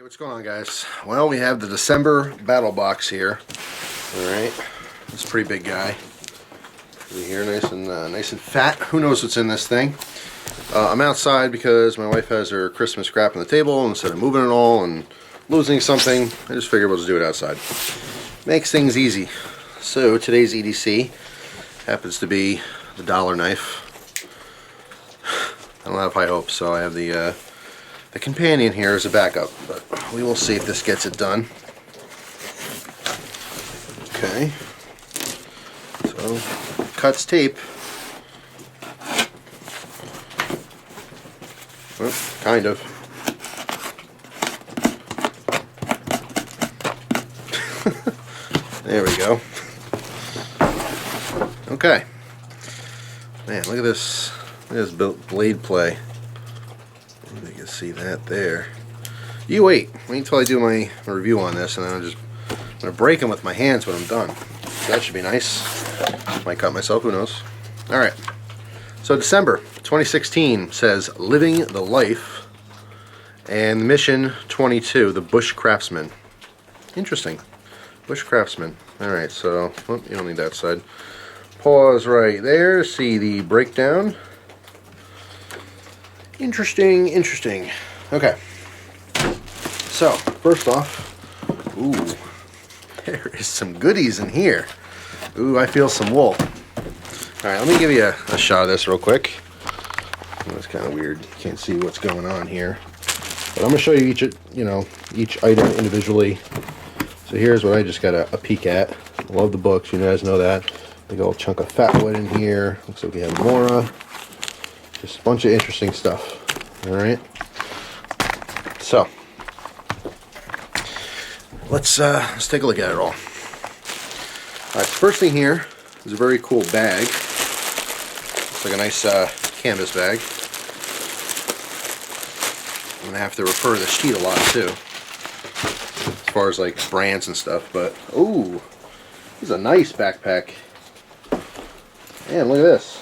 Hey, what's going on, guys? Well, we have the December battle box here. Alright, it's a pretty big guy. Here, nice and fat. Who knows what's in this thing? I'm outside because my wife has her Christmas scrap on the table. Instead of moving it all and losing something, I just figured we'll just do it outside. Makes things easy. So today's EDC happens to be the dollar knife. I don't have high hopes, so I have the companion here as a backup, but we will see if this gets it done. Okay, so cuts tape. Well, kind of. There we go. Okay. Man, look at this. Look at this blade play. You can see that there. You wait until I do my review on this, and then I'm gonna break them with my hands when I'm done. So that should be nice. Might cut myself, who knows. Alright, so December 2016 says Living the Life, and Mission 22, the Bushcraftsman. Interesting. Bushcraftsman. Alright, so oh, you don't need that side. Pause right there, see the breakdown. Interesting, interesting. Okay. So, first off, ooh, there is some goodies in here. Ooh, I feel some wool. Alright, let me give you a shot of this real quick. Oh, it's kind of weird. You can't see what's going on here. But I'm going to show you each item individually. So here's what I just got a peek at. I love the books, you guys know that. Big old chunk of fat wood in here. Looks like we have Mora. Just a bunch of interesting stuff. Alright. So let's take a look at it all. Alright, first thing here is a very cool bag. Looks like a nice canvas bag. I'm gonna have to refer to the sheet a lot too, as far as like brands and stuff, but ooh, this is a nice backpack. Man, look at this.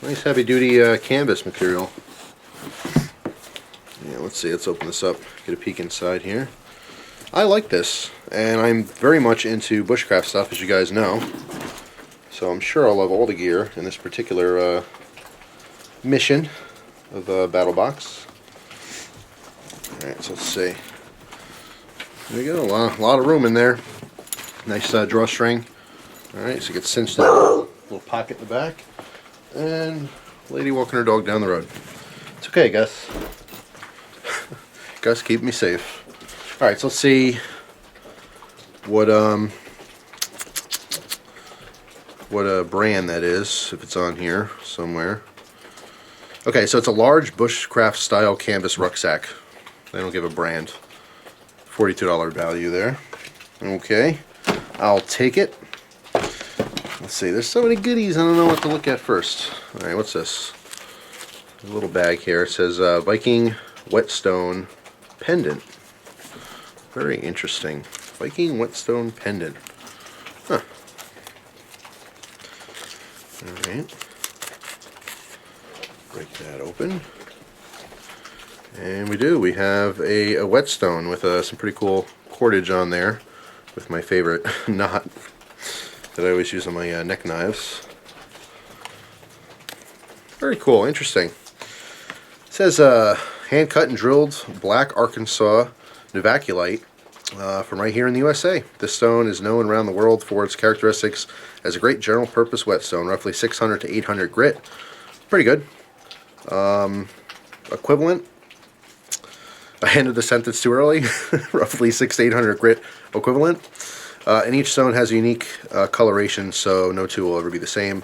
Nice heavy duty canvas material. Yeah, let's see, let's open this up, get a peek inside here. I like this, and I'm very much into bushcraft stuff, as you guys know. So I'm sure I'll love all the gear in this particular mission of BATTLBOX. Alright, so let's see. There we go, a lot of room in there. Nice drawstring. Alright, so it gets cinched in. Little pocket in the back. And lady walking her dog down the road. It's okay, Gus. Gus, keep me safe. Alright, so let's see what brand that is, if it's on here somewhere. Okay, so it's a large bushcraft style canvas rucksack. They don't give a brand. $42 value there. Okay, I'll take it. Let's see, there's so many goodies, I don't know what to look at first. Alright, what's this? A little bag here. It says Viking Whetstone Pendant. Very interesting. Viking Whetstone Pendant. Huh. Alright. Break that open. And we have a whetstone with some pretty cool cordage on there, with my favorite knot that I always use on my neck knives. Very cool, interesting. It says hand cut and drilled black Arkansas Novaculite from right here in the USA. This stone is known around the world for its characteristics as a great general purpose whetstone, roughly 600 to 800 grit. Pretty good. Equivalent. I ended the sentence too early. Roughly 600 to 800 grit equivalent. And each stone has a unique coloration, so no two will ever be the same.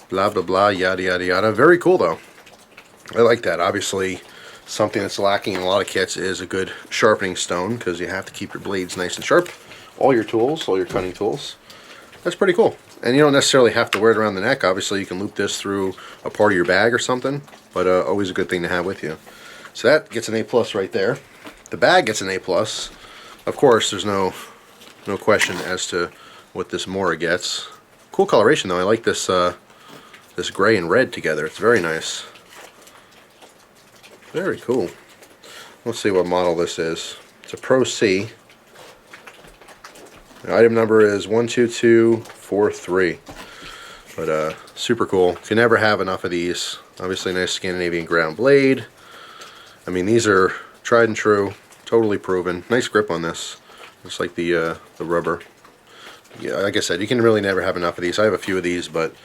Blah, blah, blah, yada, yada, yada. Very cool, though. I like that. Obviously, something that's lacking in a lot of kits is a good sharpening stone, because you have to keep your blades nice and sharp. All your tools, all your cutting tools. That's pretty cool. And you don't necessarily have to wear it around the neck. Obviously, you can loop this through a part of your bag or something, but always a good thing to have with you. So that gets an A+ right there. The bag gets an A+. Of course, there's no question as to what this Mora gets. Cool coloration, though. I like this this gray and red together. It's very nice. Very cool. let's see what model this is. It's a Pro C. The item number is 12243. But super cool. You can never have enough of these. Obviously, nice Scandinavian ground blade. I mean, these are tried and true, totally proven. Nice grip on this. Looks like the rubber. Yeah, like I said, you can really never have enough of these. I have a few of these, but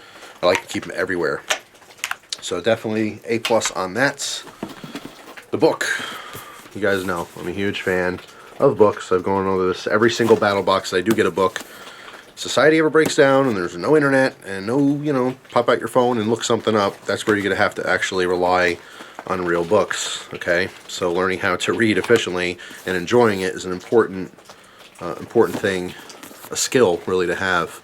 I like to keep them everywhere. So definitely A+ on that. The book. You guys know I'm a huge fan of books. I've gone over this every single BattleBox. I do get a book. Society ever breaks down and there's no internet and no, you know, pop out your phone and look something up, that's where you're going to have to actually rely on real books, okay? So learning how to read efficiently and enjoying it is an important thing, a skill really to have.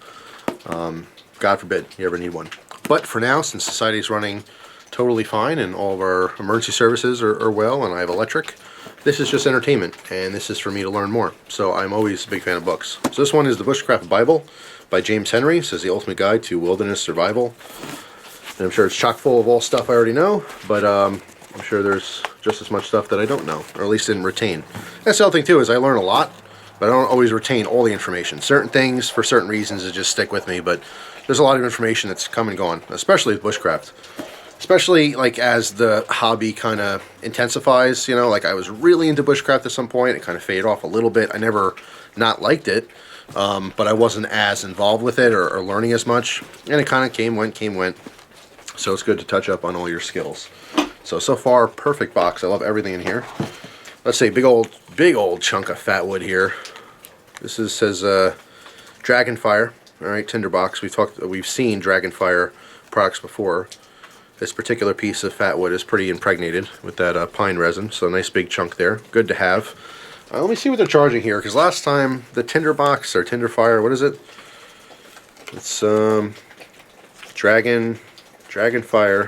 God forbid you ever need one. But for now, since society's running totally fine and all of our emergency services are well and I have electric, this is just entertainment, and this is for me to learn more. So I'm always a big fan of books. So this one is the Bushcraft Bible by James Henry. It says the ultimate guide to wilderness survival. And I'm sure it's chock full of all stuff I already know, but I'm sure there's just as much stuff that I don't know, or at least didn't retain. That's the other thing too, is I learn a lot, but I don't always retain all the information. Certain things, for certain reasons, it just stick with me, but there's a lot of information that's come and gone, especially with bushcraft. Especially like as the hobby kind of intensifies, you know, like I was really into bushcraft at some point. It kind of faded off a little bit. I never not liked it, but I wasn't as involved with it or learning as much. And it kind of came, went. So it's good to touch up on all your skills. So far, perfect box. I love everything in here. Let's say big old chunk of fat wood here. This says Dragonfire. All right, tinderbox. We've seen Dragonfire products before. This particular piece of fat wood is pretty impregnated with that pine resin, so a nice big chunk there. Good to have. Let me see what they're charging here, because last time the tinderbox or tinderfire, what is it? It's Dragonfire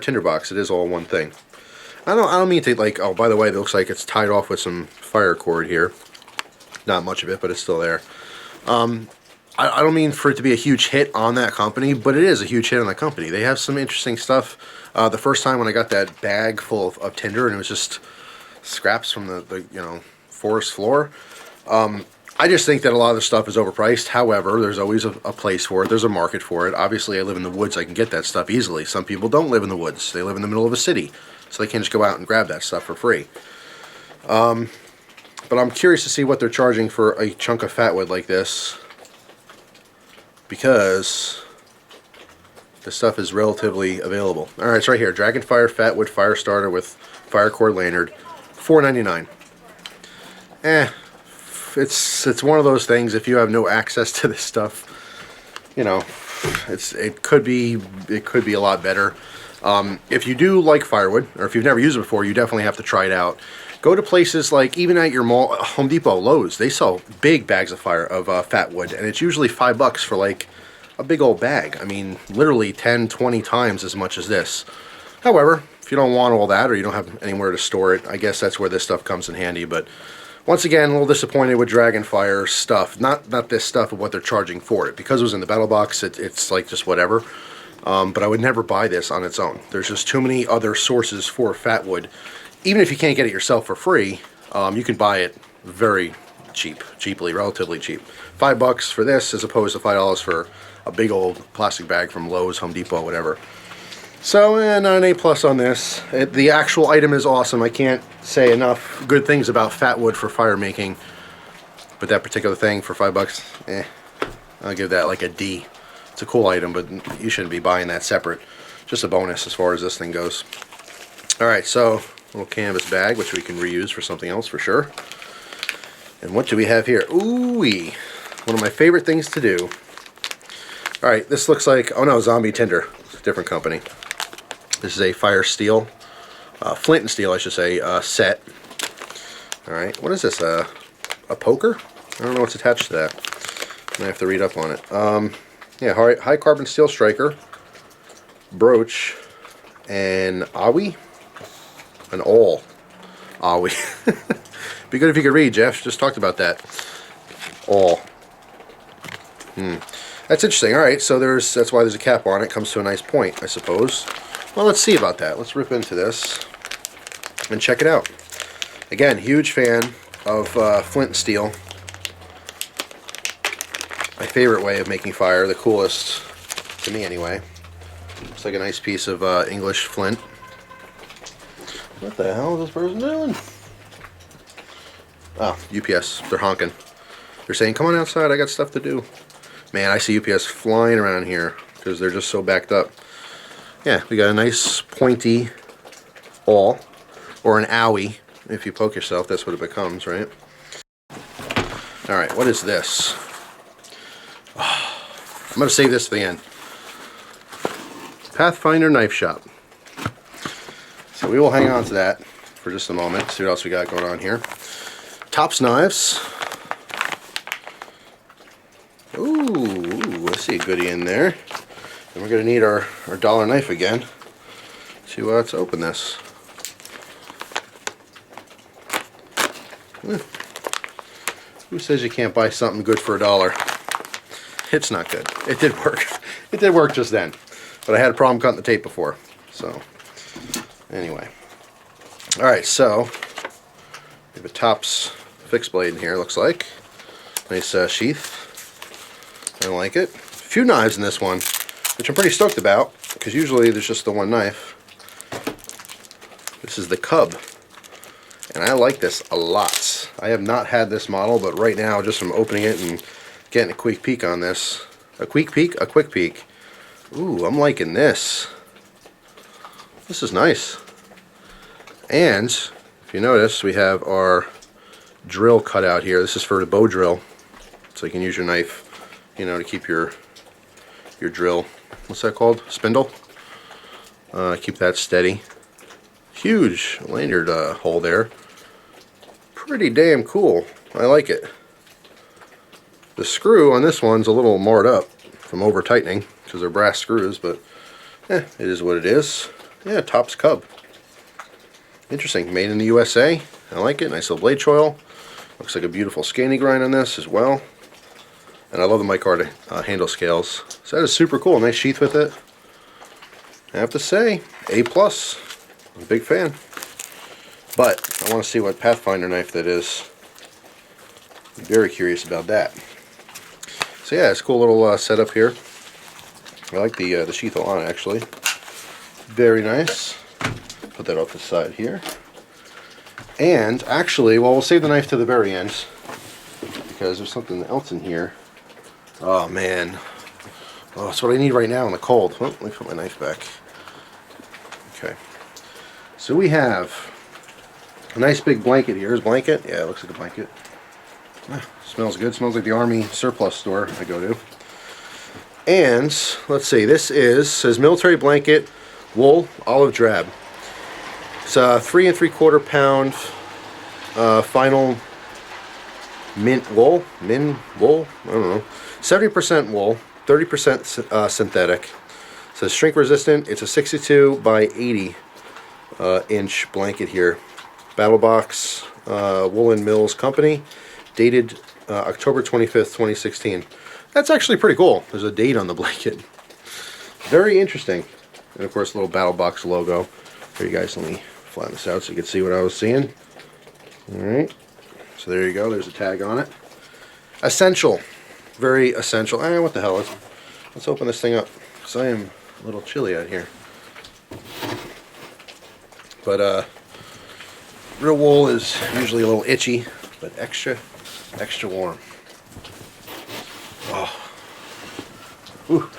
tinderbox. It is all one thing. I don't mean to like. Oh, by the way, it looks like it's tied off with some fire cord here. Not much of it, but it's still there. I don't mean for it to be a huge hit on that company, but it is a huge hit on that company. They have some interesting stuff. The first time when I got that bag full of tinder and it was just scraps from the you know, forest floor, I just think that a lot of the stuff is overpriced. However, there's always a place for it. There's a market for it. Obviously, I live in the woods. I can get that stuff easily. Some people don't live in the woods. They live in the middle of a city, so they can't just go out and grab that stuff for free. But I'm curious to see what they're charging for a chunk of fat wood like this, because this stuff is relatively available. Alright, it's right here. Dragonfire Fat Wood Fire Starter with Fire Cord Lanyard. $4.99. It's one of those things, if you have no access to this stuff, you know, it could be a lot better. If you do like firewood, or if you've never used it before, you definitely have to try it out. Go to places like, even at your mall, Home Depot, Lowe's, they sell big bags of fat wood, and it's usually $5 for like a big old bag. I mean, literally 10, 20 times as much as this. However, if you don't want all that, or you don't have anywhere to store it, I guess that's where this stuff comes in handy. But once again, a little disappointed with Dragonfire stuff. Not this stuff of what they're charging for it. Because it was in the BattleBox, it's like just whatever. But I would never buy this on its own. There's just too many other sources for fat wood. Even if you can't get it yourself for free, you can buy it very cheaply, relatively cheap. $5 for this as opposed to $5 for a big old plastic bag from Lowe's, Home Depot, whatever. So, not an A+ on this. The actual item is awesome. I can't say enough good things about fat wood for fire making. But that particular thing for $5, I'll give that like a D. It's a cool item, but you shouldn't be buying that separate. Just a bonus as far as this thing goes. Alright, so little canvas bag, which we can reuse for something else for sure. And what do we have here? Ooh-wee. One of my favorite things to do. Alright, this looks like, oh no, Zombie Tinder. It's a different company. This is a fire steel, flint and steel I should say, set. Alright, what is this, a poker? I don't know what's attached to that. I have to read up on it. Yeah, high carbon steel striker, brooch, and awi? An awl. Awi. Be good if you could read, Jeff. Just talked about that. Awl. That's interesting. Alright, so that's why there's a cap on it. Comes to a nice point, I suppose. Well, let's see about that. Let's rip into this. and check it out. Again, huge fan of flint and steel. My favorite way of making fire, the coolest to me anyway. It's like a nice piece of English flint. What the hell is this person doing? Oh, UPS. They're honking. They're saying, come on outside, I got stuff to do. Man, I see UPS flying around here because they're just so backed up. Yeah, we got a nice pointy awl, or an owie. If you poke yourself, that's what it becomes, right? Alright, what is this? Oh, I'm going to save this for the end. Pathfinder knife shop. So we will hang on to that for just a moment, see what else we got going on here. Tops knives. Ooh, I see a goodie in there. And we're going to need our dollar knife again to open this. Who says you can't buy something good for $1? It's not good. It did work. It did work just then. But I had a problem cutting the tape before. So, anyway. Alright, so we have a Tops fixed blade in here, looks like. Nice sheath. I like it. A few knives in this one, which I'm pretty stoked about, because usually there's just the one knife. This is the Cub. And I like this a lot. I have not had this model, but right now, just from opening it and getting a quick peek on this. A quick peek? A quick peek. Ooh, I'm liking this. This is nice. And, if you notice, we have our drill cut out here. This is for the bow drill. So you can use your knife, you know, to keep your drill, what's that called? Spindle? Keep that steady. Huge lanyard hole there. Pretty damn cool. I like it. The screw on this one's a little marred up from over tightening because they're brass screws, but it is what it is. Yeah, Tops Cub. Interesting. Made in the USA. I like it. Nice little blade choil. Looks like a beautiful scanning grind on this as well. And I love the mic handle scales. So that is super cool. Nice sheath with it. I have to say, A+. I'm a big fan. But I want to see what Pathfinder knife that is. I'm very curious about that. So yeah, it's a cool little setup here. I like the sheath a lot, actually. Very nice. Put that off the side here. And actually, well, we'll save the knife to the very end because there's something else in here. Oh man, oh, that's what I need right now in the cold. Oh, let me put my knife back. Okay, so we have a nice big blanket here. Is blanket? Yeah, it looks like a blanket. Smells good. Smells like the Army surplus store I go to. And let's see, this says military blanket, wool, olive drab. It's a 3 3/4 pound final mint wool. I don't know. 70% wool, 30% synthetic. It says shrink resistant. It's a 62 by 80 inch blanket here. BATTLBOX Woolen Mills Company, dated October 25th, 2016. That's actually pretty cool. There's a date on the blanket. Very interesting. And of course, a little BATTLBOX logo. Here, you guys, let me flatten this out so you can see what I was seeing. Alright. So there you go. There's a tag on it. Essential. Very essential. What the hell? Let's open this thing up, because I am a little chilly out here. But real wool is usually a little itchy, but extra warm. Oh. Ooh.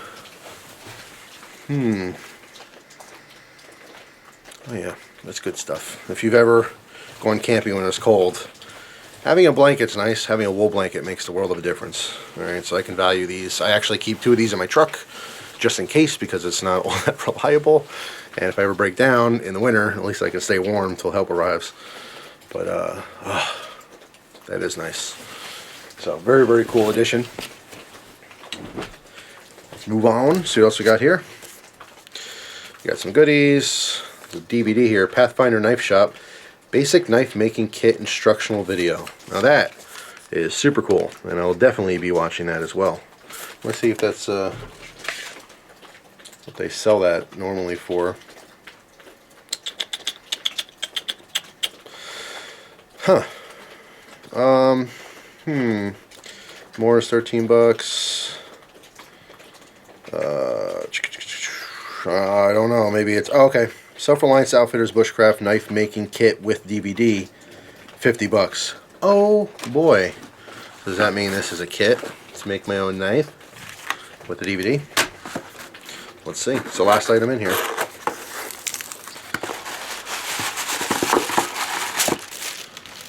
Oh yeah, that's good stuff. If you've ever gone camping when it's cold, having a blanket's nice. Having a wool blanket makes the world of a difference. Alright, so I can value these. I actually keep 2 of these in my truck just in case, because it's not all that reliable. And if I ever break down in the winter, at least I can stay warm until help arrives. But that is nice. So very, very cool addition. Let's move on. See what else we got here. We got some goodies. There's a DVD here, Pathfinder Knife Shop, Basic Knife Making Kit Instructional Video. Now that is super cool, and I'll definitely be watching that as well. Let's see if that's what they sell that normally for. More is $13. I don't know. Maybe it's okay. Self-Reliance Outfitters Bushcraft Knife Making Kit with DVD, $50. Oh boy! Does that mean this is a kit to make my own knife with the DVD? Let's see. It's the last item in here.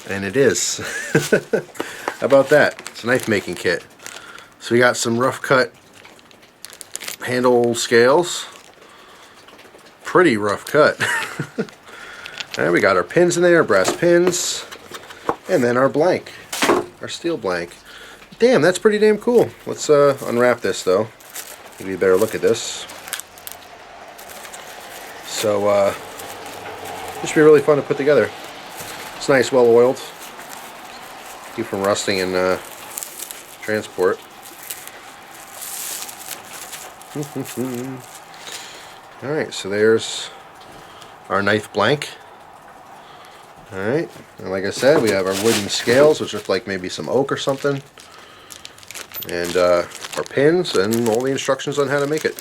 And it is. How about that? It's a knife making kit. So we got some rough cut handle scales. Pretty rough cut. And we got our pins in there, brass pins, and then our blank, our steel blank. Damn, that's pretty damn cool. Let's unwrap this though. Give you a better look at this. So this should be really fun to put together. It's nice, well oiled. Keep from rusting in transport. Alright, so there's our knife blank. Alright, and like I said, we have our wooden scales, which look like maybe some oak or something. And our pins and all the instructions on how to make it.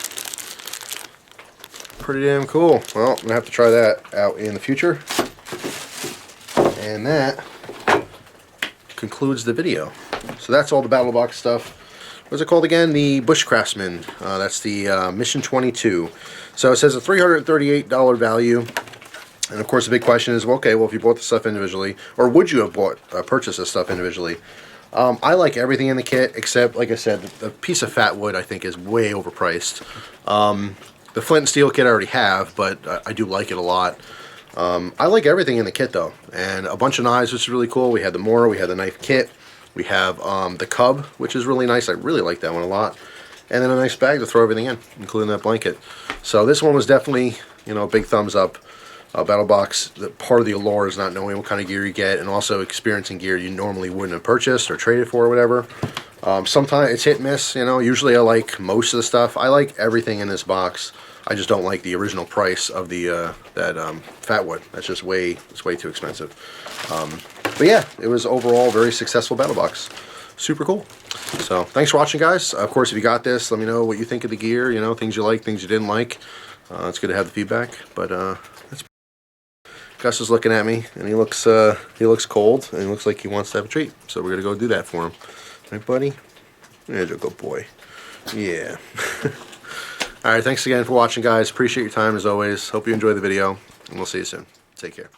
Pretty damn cool. Well, I'm going to have to try that out in the future. And that concludes the video. So that's all the BATTLBOX stuff. What's it called again? The Bushcraftsman. That's the Mission 22. So it says a $338 value. And of course the big question is, well, okay, well if you bought the stuff individually, or would you have purchased this stuff individually? I like everything in the kit, except, like I said, the piece of fat wood I think is way overpriced. The flint and steel kit I already have, but I do like it a lot. I like everything in the kit though, and a bunch of knives, which is really cool. We had the Mora, we had the knife kit, we have the Cub, which is really nice. I really like that one a lot. And then a nice bag to throw everything in, including that blanket. So this one was definitely, you know, a big thumbs up. BATTLBOX, part of the allure is not knowing what kind of gear you get, and also experiencing gear you normally wouldn't have purchased or traded for or whatever. Sometimes it's hit and miss, you know. Usually I like most of the stuff. I like everything in this box. I just don't like the original price of the fat wood. That's just it's way too expensive. But yeah, it was overall a very successful BATTLBOX. Super cool. So thanks for watching, guys. Of course, if you got this, let me know what you think of the gear. You know, things you like, things you didn't like. It's good to have the feedback. But that's. Gus is looking at me, and he looks cold, and he looks like he wants to have a treat. So we're gonna go do that for him, right, buddy? There's a good boy. Yeah. All right. Thanks again for watching, guys. Appreciate your time as always. Hope you enjoyed the video, and we'll see you soon. Take care.